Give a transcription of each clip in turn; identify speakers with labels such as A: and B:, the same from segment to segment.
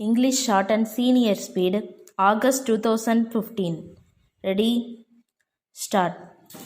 A: English Shorthand Senior Speed, August 2015. Ready? Start.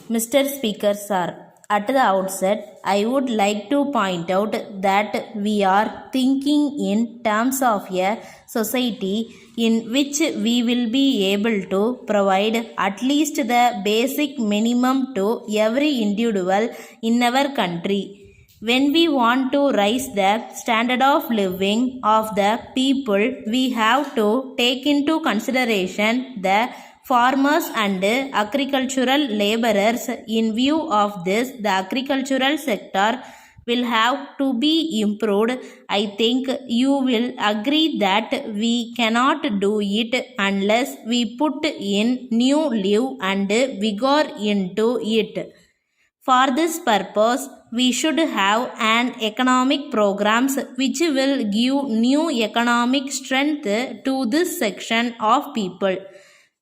A: Mr. Speaker Sir, at the outset, I would like to point out that we are thinking in terms of a society in which we will be able to provide at least the basic minimum to every individual in our country. When we want to raise the standard of living of the people, we have to take into consideration the farmers and agricultural laborers. In view of this, the agricultural sector will have to be improved. I think you will agree that we cannot do it unless we put in new life and vigor into it. For this purpose, we should have an economic programs which will give new economic strength to this section of people.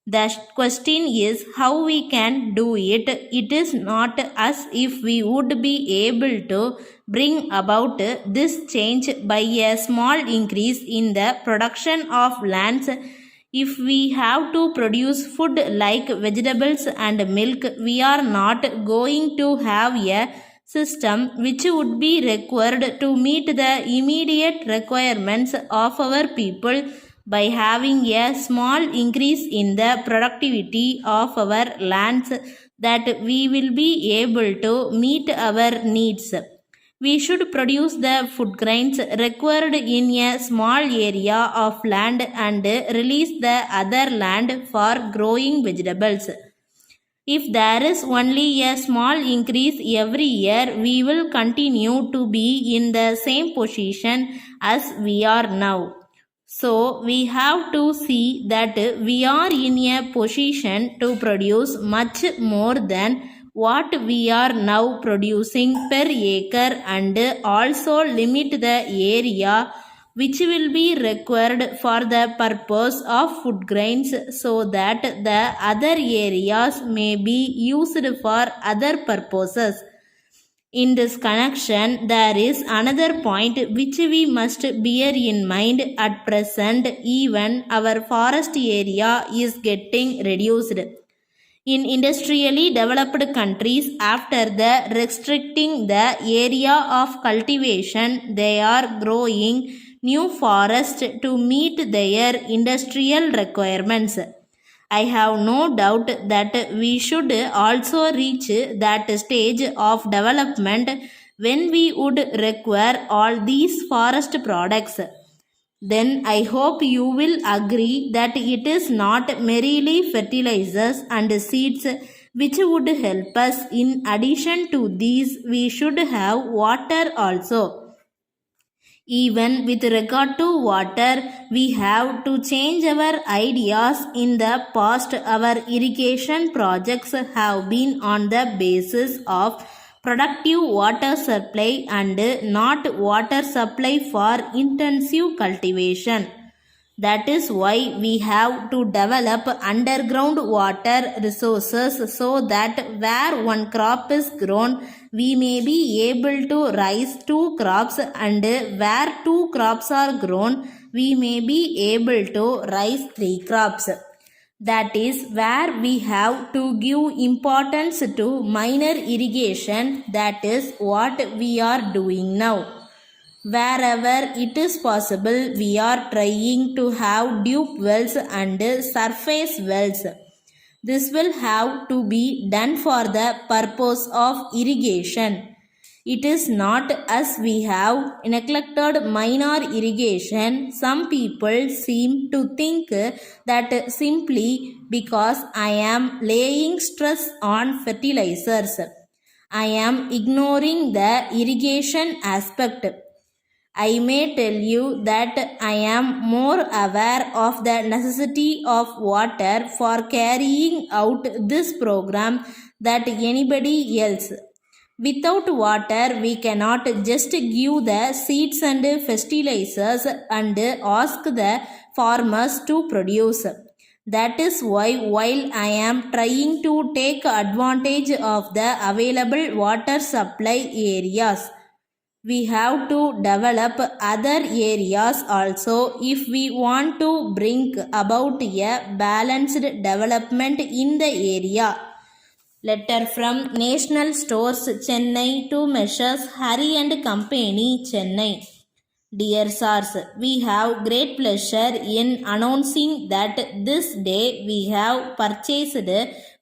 A: The question is how we can do it. It is not as if we would be able to bring about this change by a small increase in the production of lands. If we have to produce food like vegetables and milk, we are not going to have a system which would be required to meet the immediate requirements of our people by having a small increase in the productivity of our lands that we will be able to meet our needs. We should produce the food grains required in a small area of land and release the other land for growing vegetables. If there is only a small increase every year, we will continue to be in the same position as we are now. So we have to see that we are in a position to produce much more than what we are now producing per acre and also limit the area which will be required for the purpose of food grains so that the other areas may be used for other purposes. In this connection, there is another point which we must bear in mind. At present, even our forest area is getting reduced. In industrially developed countries, after the restricting the area of cultivation, they are growing new forests to meet their industrial requirements. I have no doubt that we should also reach that stage of development when we would require all these forest products. Then I hope you will agree that it is not merely fertilizers and seeds which would help us. In addition to these, we should have water also. Even with regard to water, we have to change our ideas. In the past, our irrigation projects have been on the basis of productive water supply and not water supply for intensive cultivation. That is why we have to develop underground water resources so that where one crop is grown, we may be able to raise two crops, and where two crops are grown, we may be able to raise three crops. That is where we have to give importance to minor irrigation. That is what we are doing now. Wherever it is possible, we are trying to have deep wells and surface wells. This will have to be done for the purpose of irrigation. It is not as we have neglected minor irrigation. Some people seem to think that simply because I am laying stress on fertilizers, I am ignoring the irrigation aspect. I may tell you that I am more aware of the necessity of water for carrying out this program than anybody else. Without water, we cannot just give the seeds and fertilizers and ask the farmers to produce. That is why, while I am trying to take advantage of the available water supply areas, We have to develop other areas also if we want to bring about a balanced development in the area. Letter from National Stores Chennai to Messrs. Hari and Company, Chennai. Dear Sirs, we have great pleasure in announcing that this day we have purchased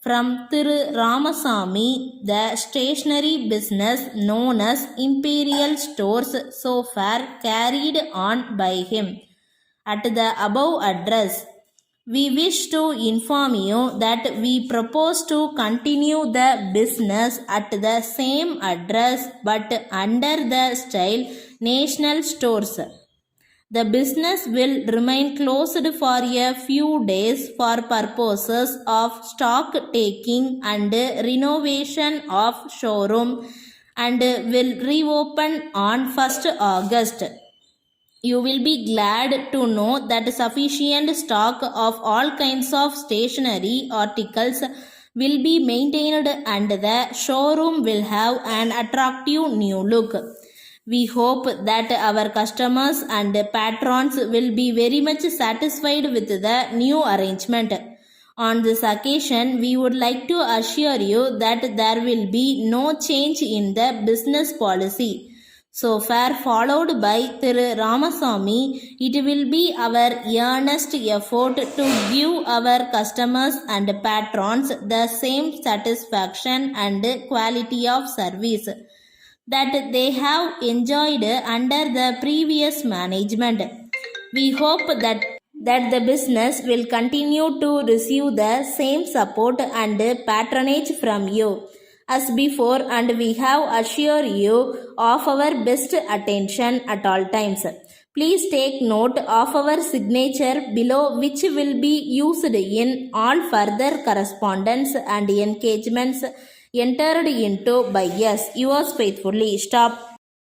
A: from Thiru Ramasamy the stationery business known as Imperial Stores, so far carried on by him. At the above address, we wish to inform you that we propose to continue the business at the same address but under the style National Stores. The business will remain closed for a few days for purposes of stock taking and renovation of showroom and will reopen on 1st August. You will be glad to know that sufficient stock of all kinds of stationery articles will be maintained and the showroom will have an attractive new look. We hope that our customers and patrons will be very much satisfied with the new arrangement. On this occasion, we would like to assure you that there will be no change in the business policy so far followed by Thiru Ramasamy. It will be our earnest effort to give our customers and patrons the same satisfaction and quality of service that they have enjoyed under the previous management. We hope that the business will continue to receive the same support and patronage from you as before, and we have assured you of our best attention at all times. Please take note of our signature below, which will be used in all further correspondence and engagements entered into by us. Yours faithfully. Stop.